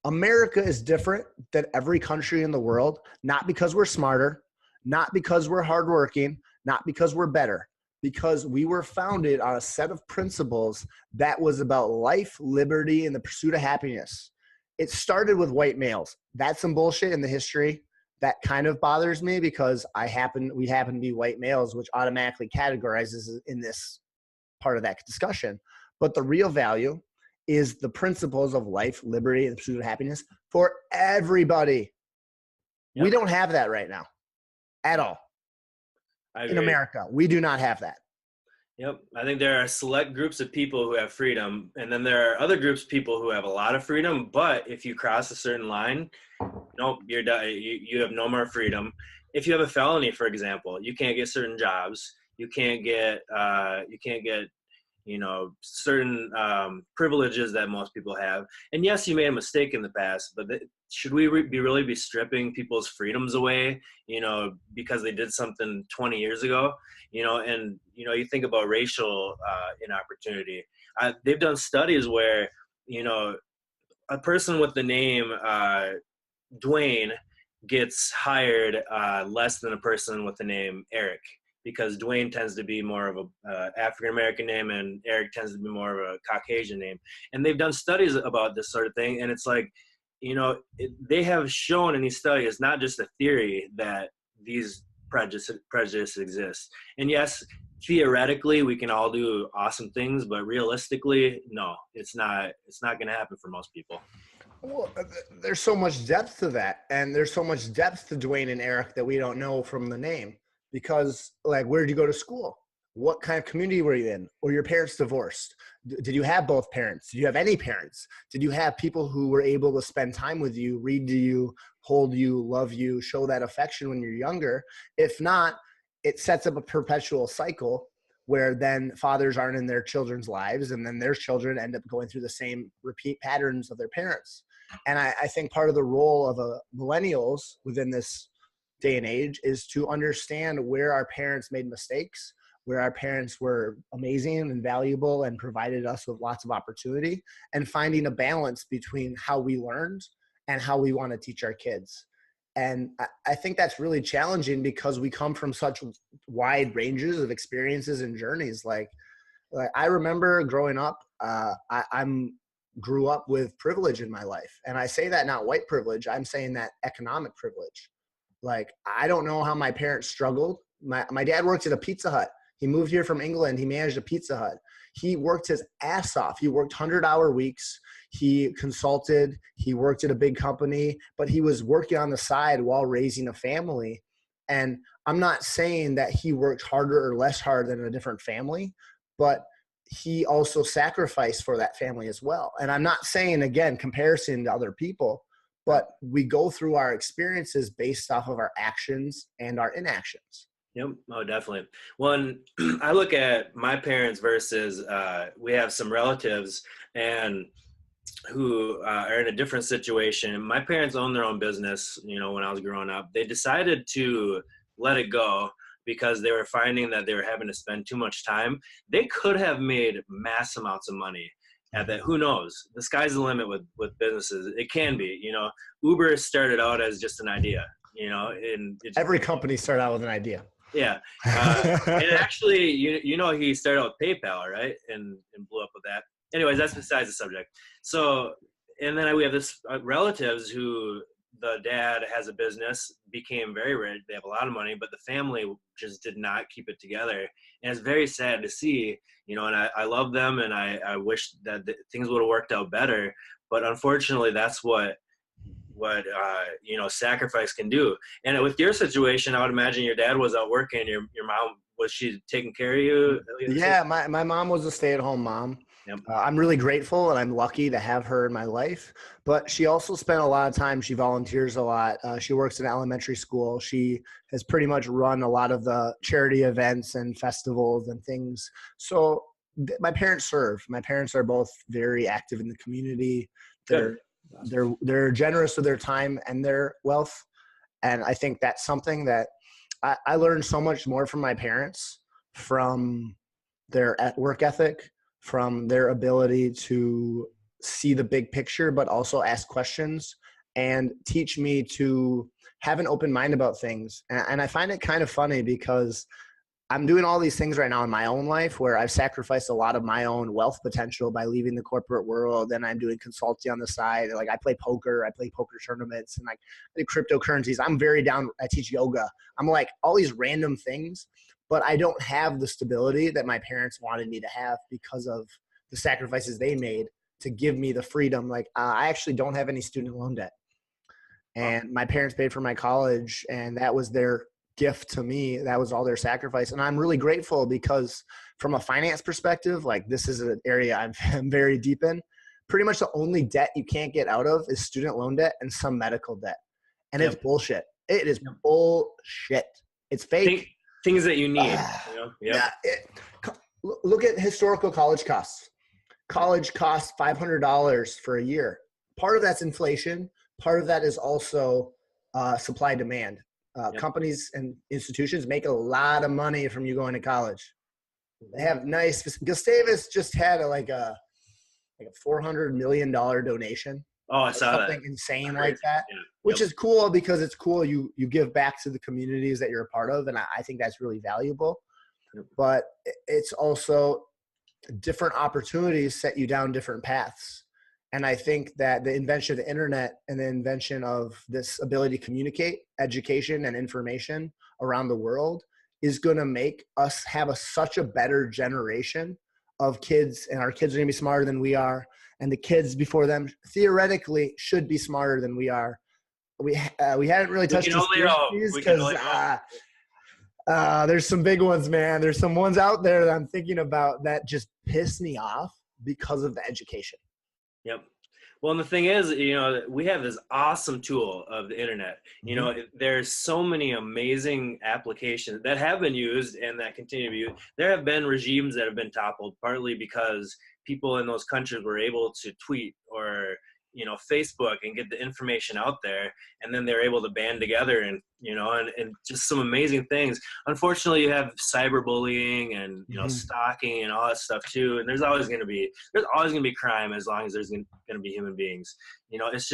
America is different than every country in the world, not because we're smarter, not because we're hardworking, not because we're better, because we were founded on a set of principles that was about life, liberty, and the pursuit of happiness. It started with white males. That's some bullshit in the history. That kind of bothers me because we happen to be white males, which automatically categorizes in this part of that discussion. But the real value is the principles of life, liberty, and the pursuit of happiness for everybody. Yep. We don't have that right now at all. In America, we do not have that. Yep. I think there are select groups of people who have freedom, and then there are other groups of people who have a lot of freedom, but if you cross a certain line, nope, you're done. You have no more freedom. If you have a felony, for example, you can't get certain jobs. You can't get certain privileges that most people have. And yes, you made a mistake in the past, but should we really be stripping people's freedoms away, because they did something 20 years ago, and, you think about racial inopportunity. They've done studies where, a person with the name Dwayne gets hired less than a person with the name Eric, because Dwayne tends to be more of a African-American name and Eric tends to be more of a Caucasian name. And they've done studies about this sort of thing. And it's like, they have shown in these studies, not just a theory, that these prejudices exist. And yes, theoretically, we can all do awesome things, but realistically, no, it's not going to happen for most people. Well, there's so much depth to that. And there's so much depth to Dwayne and Eric that we don't know from the name. Because, like, where did you go to school? What kind of community were you in? Or your parents divorced? Did you have both parents? Did you have any parents? Did you have people who were able to spend time with you, read to you, hold you, love you, show that affection when you're younger? If not, it sets up a perpetual cycle where then fathers aren't in their children's lives, and then their children end up going through the same repeat patterns of their parents. And I think part of the role of millennials within this day and age is to understand where our parents made mistakes, where our parents were amazing and valuable and provided us with lots of opportunity, and finding a balance between how we learned and how we want to teach our kids. And I think that's really challenging because we come from such wide ranges of experiences and journeys. Like I remember growing up, grew up with privilege in my life. And I say that not white privilege, I'm saying that economic privilege. Like, I don't know how my parents struggled. My dad worked at a Pizza Hut. He moved here from England. He managed a Pizza Hut. He worked his ass off. He worked 100-hour weeks. He consulted. He worked at a big company, but he was working on the side while raising a family. And I'm not saying that he worked harder or less hard than a different family, but he also sacrificed for that family as well. And I'm not saying, again, comparison to other people, but we go through our experiences based off of our actions and our inactions. Yep. Oh, definitely. Well, I look at my parents versus we have some relatives and who are in a different situation. My parents own their own business. When I was growing up, they decided to let it go because they were finding that they were having to spend too much time. They could have made mass amounts of money. That who knows? The sky's the limit with businesses. It can be, Uber started out as just an idea, and every company started out with an idea. Yeah. And actually, he started out with PayPal, right? And blew up with that. Anyways, that's besides the subject. So, and then we have this relatives who the dad has a business, became very rich. They have a lot of money, but the family just did not keep it together. And it's very sad to see, and I love them and I wish that things would have worked out better. But unfortunately, that's what sacrifice can do. And with your situation, I would imagine your dad was out working. Your mom, was she taking care of you? Yeah, my mom was a stay-at-home mom. Yep. I'm really grateful and I'm lucky to have her in my life, but she also spent a lot of time. She volunteers a lot. She works in elementary school. She has pretty much run a lot of the charity events and festivals and things. So my parents serve. My parents are both very active in the community. They're generous with their time and their wealth. And I think that's something that I learned so much more from my parents, from their work ethic, from their ability to see the big picture, but also ask questions and teach me to have an open mind about things. And I find it kind of funny because I'm doing all these things right now in my own life where I've sacrificed a lot of my own wealth potential by leaving the corporate world, and I'm doing consulting on the side. Like I play poker tournaments, and like I do cryptocurrencies. I'm very down. I teach yoga. I'm like all these random things, but I don't have the stability that my parents wanted me to have because of the sacrifices they made to give me the freedom. Like I actually don't have any student loan debt, and my parents paid for my college, and that was their gift to me. That was all their sacrifice. And I'm really grateful because from a finance perspective, like this is an area I'm very deep in. Pretty much the only debt you can't get out of is student loan debt and some medical debt. And it's bullshit. It is bullshit. It's fake. Things that you need. Yeah. Look at historical college costs. College costs $500 for a year. Part of that's inflation. Part of that is also supply demand. Companies and institutions make a lot of money from you going to college. They have nice. Gustavus just had a $400 million donation. Oh, I saw something that. insane like that, which is cool because it's cool. You give back to the communities that you're a part of, and I think that's really valuable. But it's also different opportunities set you down different paths. And I think that the invention of the internet and the invention of this ability to communicate education and information around the world is going to make us have such a better generation of kids, and our kids are going to be smarter than we are. And the kids before them theoretically should be smarter than we are. We hadn't really touched these because there's some big ones, man. There's some ones out there that I'm thinking about that just piss me off because of the education. Yep. Well, and the thing is, we have this awesome tool of the internet. There's so many amazing applications that have been used and that continue to be used. There have been regimes that have been toppled partly because people in those countries were able to tweet or Facebook and get the information out there, and then they're able to band together and just some amazing things. Unfortunately, you have cyberbullying and stalking and all that stuff too, and there's always going to be crime as long as there's going to be human beings. It's just